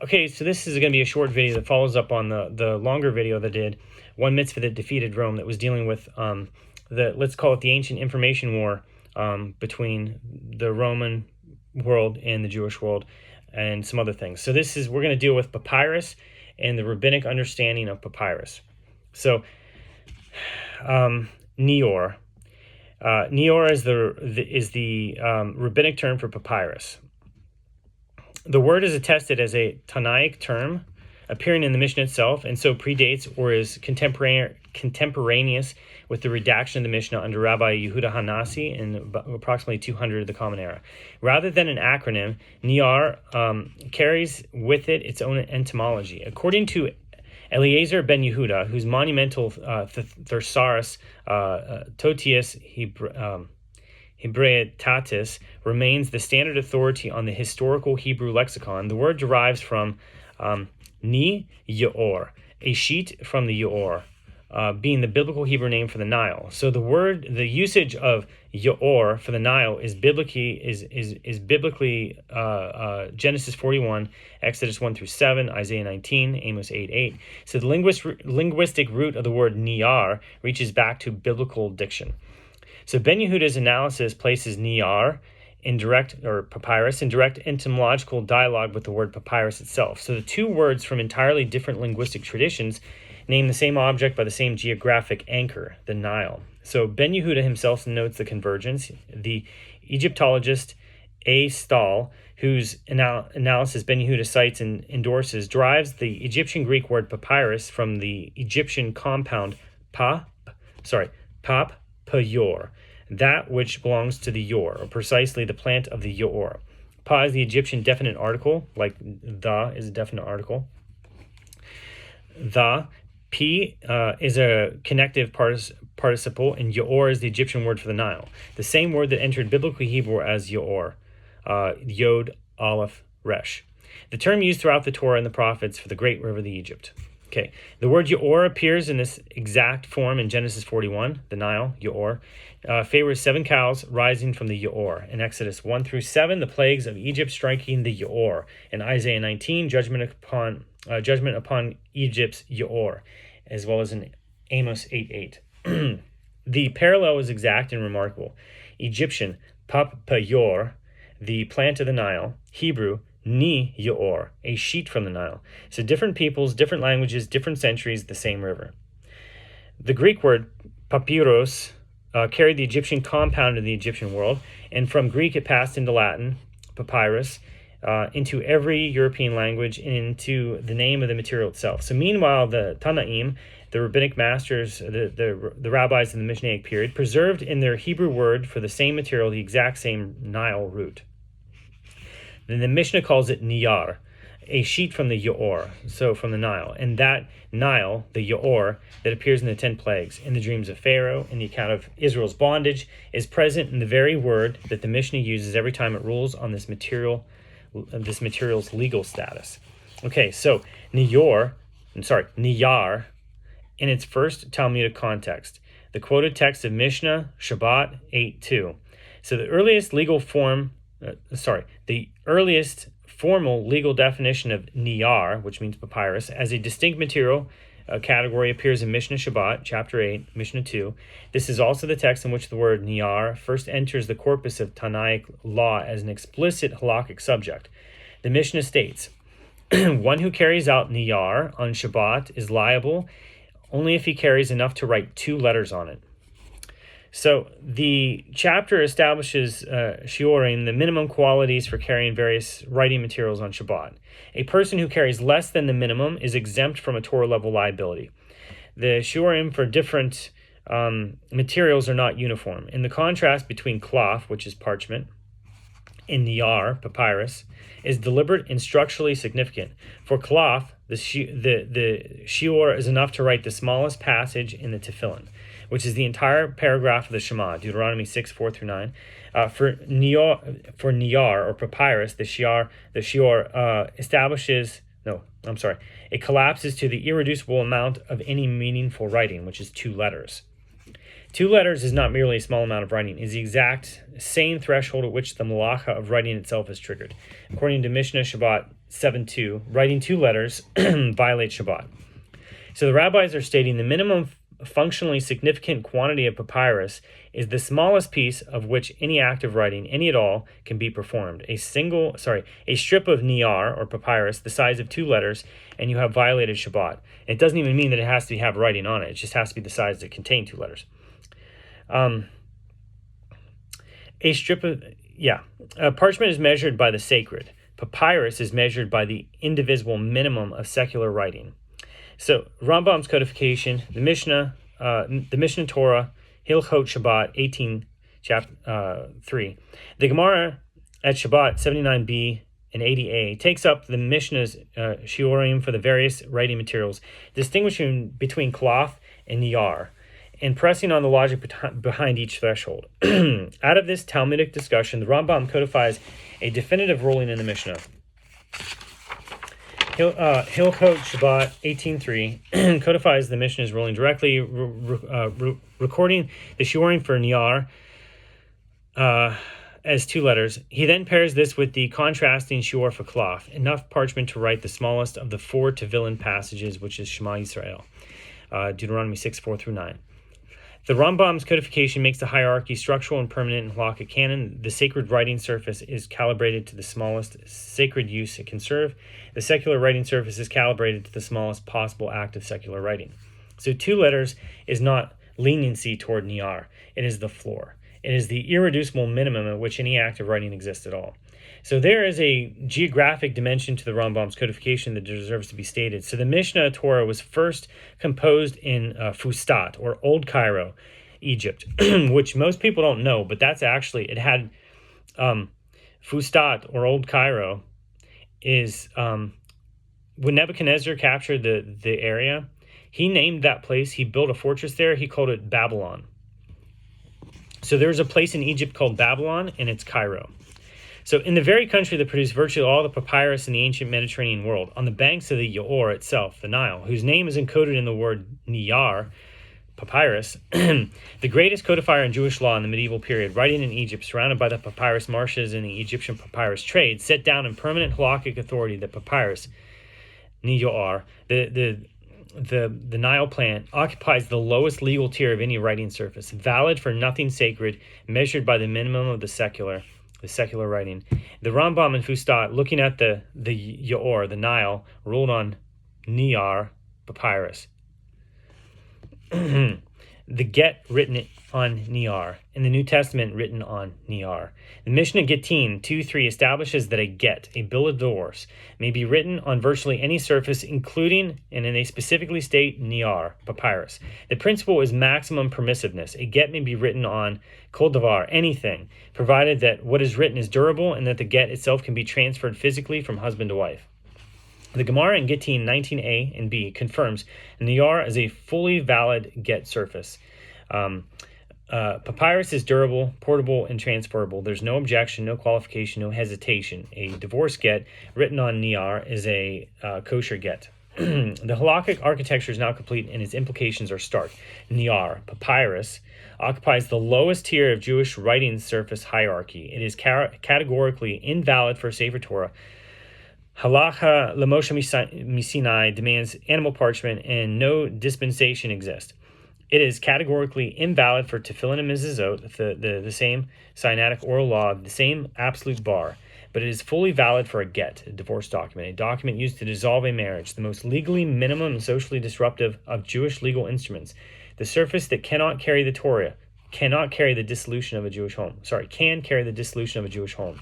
Okay, so this is going to be a short video that follows up on the longer video that did one mitzvah that defeated Rome, that was dealing with let's call it the ancient information war between the Roman world and the Jewish world, and some other things. So we're going to deal with papyrus and the rabbinic understanding of papyrus. So Neor. Neor is the rabbinic term for papyrus. The word is attested as a Tanaic term appearing in the Mishnah itself, and so predates or is contemporaneous with the redaction of the Mishnah under Rabbi Yehuda Hanasi in approximately 200 of the Common Era. Rather than an acronym, Near carries with it its own etymology. According to Eliezer ben Yehuda, whose monumental Thesaurus Totius Hebraeitatis remains the standard authority on the historical Hebrew lexicon, the word derives from Ni Yaor, a sheet from the Yaor, being the biblical Hebrew name for the Nile. So the usage of Yaor for the Nile is biblically Genesis 41, Exodus 1 through 7, Isaiah 19, Amos 8:8. So the linguistic root of the word Niyar reaches back to biblical diction. So Ben Yehuda's analysis places Niyar papyrus in direct etymological dialogue with the word papyrus itself. So the two words from entirely different linguistic traditions name the same object by the same geographic anchor, the Nile. So Ben Yehuda himself notes the convergence. The Egyptologist A. Stahl, whose analysis Ben Yehuda cites and endorses, derives the Egyptian Greek word papyrus from the Egyptian compound payor, that which belongs to the yor, or precisely the plant of the yor. Pa is the Egyptian definite article, like the is a definite article. The P is a connective participle, and Yaor is the Egyptian word for the Nile, the same word that entered biblical Hebrew as Yaor, Yod, Aleph, Resh. The term used throughout the Torah and the prophets for the great river of Egypt. Okay, the word Yaor appears in this exact form in Genesis 41, the Nile, Yaor, favors 7 cows rising from the Yaor. In Exodus 1 through 7, the plagues of Egypt striking the Yaor. In Isaiah 19, judgment upon Egypt's Yaor, as well as in Amos 8:8. The parallel is exact and remarkable. Egyptian, payor, the plant of the Nile. Hebrew, Ni Yaor, a sheet from the Nile. So different peoples, different languages, different centuries, the same river. The Greek word Papyrus carried the Egyptian compound in the Egyptian world, and from Greek it passed into Latin, papyrus, into every European language, and into the name of the material itself. So meanwhile, the Tanaim, the rabbinic masters, the rabbis in the Mishnaic period, preserved in their Hebrew word for the same material the exact same Nile root. Then the Mishnah calls it Niyar, a sheet from the Yaor, so from the Nile. And that Nile, the Yaor, that appears in the 10 plagues, in the dreams of Pharaoh, in the account of Israel's bondage, is present in the very word that the Mishnah uses every time it rules on this material's legal status. Okay, so Niyar, in its first Talmudic context, the quoted text of Mishnah Shabbat 8:2. So the earliest formal legal definition of Niyar, which means papyrus, as a distinct material category appears in Mishnah Shabbat, chapter 8, Mishnah 2. This is also the text in which the word Niyar first enters the corpus of Tanaic law as an explicit halakhic subject. The Mishnah states, one who carries out Niyar on Shabbat is liable only if he carries enough to write 2 letters on it. So the chapter establishes shiurim, the minimum qualities for carrying various writing materials on Shabbat. A person who carries less than the minimum is exempt from a Torah-level liability. The shiurim for different materials are not uniform. In the contrast between cloth, which is parchment, and niyar, papyrus, is deliberate and structurally significant. For cloth, the shiur is enough to write the smallest passage in the tefillin, which is the entire paragraph of the Shema, Deuteronomy 6:4-9. For niyar or papyrus, the shiur it collapses to the irreducible amount of any meaningful writing, which is 2 letters. 2 letters is not merely a small amount of writing, it is the exact same threshold at which the malacha of writing itself is triggered. According to Mishnah Shabbat 7:2, writing 2 letters violates Shabbat. So the rabbis are stating the minimum functionally significant quantity of papyrus is the smallest piece of which any act of writing, any at all, can be performed. A strip of niyar or papyrus the size of 2 letters, and you have violated Shabbat. It doesn't even mean that it has to have writing on it. It just has to be the size that contain 2 letters. Parchment is measured by the sacred. Papyrus is measured by the indivisible minimum of secular writing. So Rambam's codification, the Mishnah Torah, Hilchot Shabbat 18, chapter 3. The Gemara at Shabbat 79b and 80a takes up the Mishnah's shiurim for the various writing materials, distinguishing between cloth and niyar, and pressing on the logic behind each threshold. Out of this Talmudic discussion, the Rambam codifies a definitive ruling in the Mishnah. Hilchot Shabbat 18.3 codifies the Mishnah's ruling directly, recording the shiurim for niyar as 2 letters. He then pairs this with the contrasting shiur for cloth, enough parchment to write the smallest of the 4 Tefillin passages, which is Shema Yisrael, Deuteronomy 6:4-9. The Rambam's codification makes the hierarchy structural and permanent in halakhic canon. The sacred writing surface is calibrated to the smallest sacred use it can serve. The secular writing surface is calibrated to the smallest possible act of secular writing. So 2 letters is not leniency toward niyar. It is the floor. It is the irreducible minimum at which any act of writing exists at all. So there is a geographic dimension to the Rambam's codification that deserves to be stated. So the Mishnah Torah was first composed in Fustat, or Old Cairo, Egypt, which most people don't know, but that's actually, it had Fustat, or Old Cairo, is when Nebuchadnezzar captured the area, he named that place, he built a fortress there, he called it Babylon. So there's a place in Egypt called Babylon, and it's Cairo. So in the very country that produced virtually all the papyrus in the ancient Mediterranean world, on the banks of the Yaor itself, the Nile, whose name is encoded in the word niyar, papyrus, the greatest codifier in Jewish law in the medieval period, writing in Egypt, surrounded by the papyrus marshes and the Egyptian papyrus trade, set down in permanent halakhic authority that papyrus, niyar, the Nile plant, occupies the lowest legal tier of any writing surface, valid for nothing sacred, measured by the minimum of the secular writing. The Rambam and Fustat, looking at the Yaor, the Nile, ruled on niyar, papyrus. The get written on niyar, and the New Testament written on niyar. The Mishnah Gittin 2:3 establishes that a get, a bill of divorce, may be written on virtually any surface, including, and they specifically state, niyar, papyrus. The principle is maximum permissiveness. A get may be written on kol davar, anything, provided that what is written is durable and that the get itself can be transferred physically from husband to wife. The Gemara in Gittin 19a and b confirms niyar as a fully valid get surface. Papyrus is durable, portable, and transferable. There's no objection, no qualification, no hesitation. A divorce get written on niyar is a kosher get. The halakhic architecture is now complete and its implications are stark. Niyar, papyrus, occupies the lowest tier of Jewish writing surface hierarchy. It is categorically invalid for Sefer Torah. Halacha Lemoshe Misinai demands animal parchment and no dispensation exists. It is categorically invalid for tefillin and mezuzot, the same Sinaitic oral law, the same absolute bar, but it is fully valid for a get, a divorce document, a document used to dissolve a marriage, the most legally minimum and socially disruptive of Jewish legal instruments. The surface that cannot carry the Torah, cannot carry the dissolution of a Jewish home. Can carry the dissolution of a Jewish home.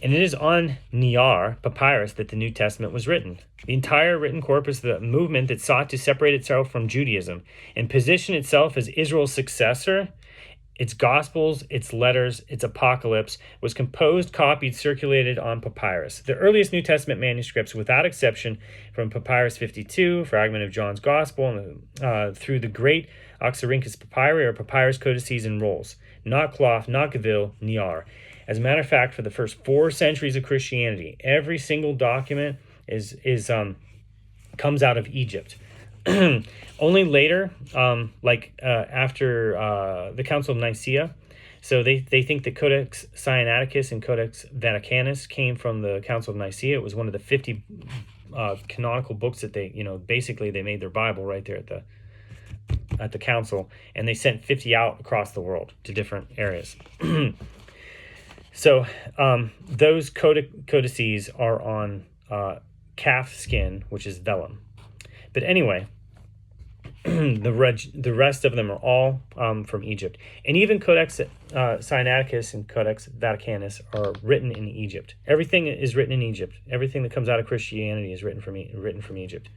And it is on niyar, papyrus, that the New Testament was written. The entire written corpus of the movement that sought to separate itself from Judaism and position itself as Israel's successor, its Gospels, its letters, its apocalypse, was composed, copied, circulated on papyrus. The earliest New Testament manuscripts, without exception, from Papyrus 52, fragment of John's Gospel, through the great Oxyrhynchus papyri, or papyrus codices and rolls. Not cloth, not gavil, niyar. As a matter of fact, for the first 4 centuries of Christianity, every single document comes out of Egypt. Only later, after the Council of Nicaea, So they think that Codex Sinaiticus and Codex Vaticanus came from the Council of Nicaea. It was one of the 50 canonical books that they, basically they made their Bible right there at the council, and they sent 50 out across the world to different areas. So those codices are on calf skin, which is vellum. But anyway, the rest of them are all from Egypt. And even Codex Sinaiticus and Codex Vaticanus are written in Egypt. Everything is written in Egypt. Everything that comes out of Christianity is written from Egypt.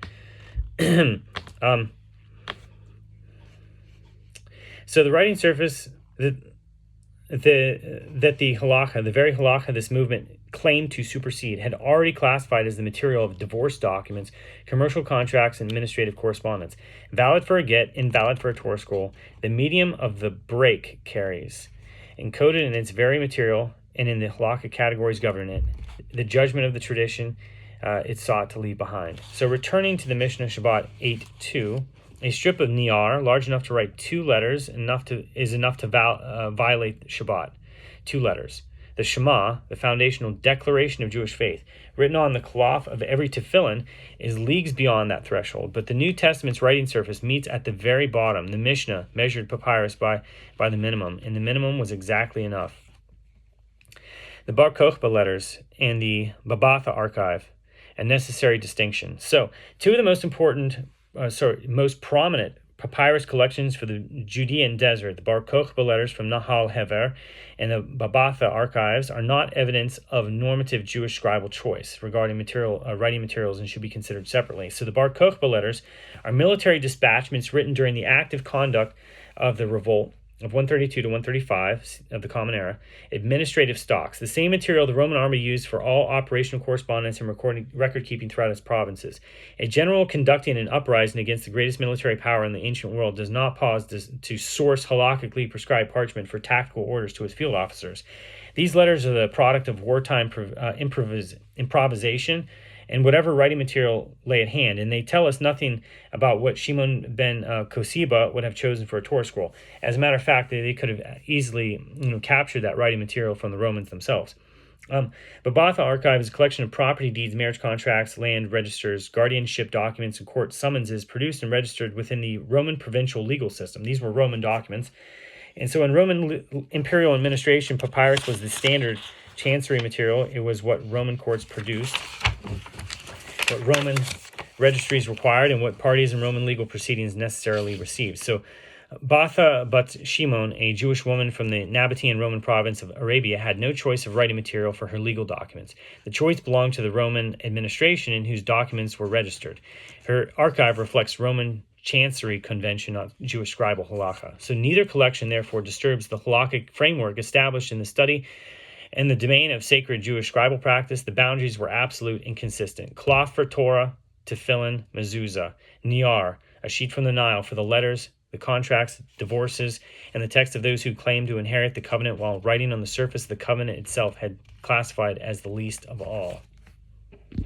So the writing surface that the halakha, the very halakha this movement claimed to supersede, had already classified as the material of divorce documents, commercial contracts, and administrative correspondence, valid for a get, invalid for a Torah scroll. The medium of the break carries, encoded in its very material and in the halakha categories governing it, the judgment of the tradition it sought to leave behind. So returning to the Mishnah Shabbat 8.2, a strip of niyar large enough to write 2 letters is enough to violate Shabbat. 2 letters. The Shema, the foundational declaration of Jewish faith, written on the cloth of every tefillin, is leagues beyond that threshold. But the New Testament's writing surface meets at the very bottom. The Mishnah measured papyrus by the minimum, and the minimum was exactly enough. The Bar Kokhba letters and the Babatha archive, a necessary distinction. So, 2 of the most prominent papyrus collections for the Judean desert, the Bar Kokhba letters from Nahal Hever and the Babatha archives, are not evidence of normative Jewish scribal choice regarding writing materials and should be considered separately. So the Bar Kokhba letters are military dispatchments written during the active conduct of the revolt of 132 to 135 of the Common Era, administrative stocks, the same material the Roman army used for all operational correspondence and record-keeping throughout its provinces. A general conducting an uprising against the greatest military power in the ancient world does not pause to source halakhically prescribed parchment for tactical orders to his field officers. These letters are the product of wartime improvisation and whatever writing material lay at hand, and they tell us nothing about what Shimon ben Kosiba would have chosen for a Torah scroll. As a matter of fact, they could have easily captured that writing material from the Romans themselves. Babatha Archive is a collection of property deeds, marriage contracts, land registers, guardianship documents, and court summonses produced and registered within the Roman provincial legal system. These were Roman documents. And so in Roman imperial administration, papyrus was the standard chancery material. It was what Roman courts produced, what Roman registries required, and what parties in Roman legal proceedings necessarily received. So Batha Bat Shimon, a Jewish woman from the Nabatean Roman province of Arabia, had no choice of writing material for her legal documents. The choice belonged to the Roman administration in whose documents were registered. Her archive reflects Roman chancery convention, not Jewish scribal halakha. So neither collection, therefore, disturbs the halakhic framework established in the study and the domain of sacred Jewish scribal practice. The boundaries were absolute and consistent. Cloth for Torah, tefillin, mezuzah, niyar, a sheet from the Nile for the letters, the contracts, divorces, and the text of those who claimed to inherit the covenant, while writing on the surface of the covenant itself had classified as the least of all.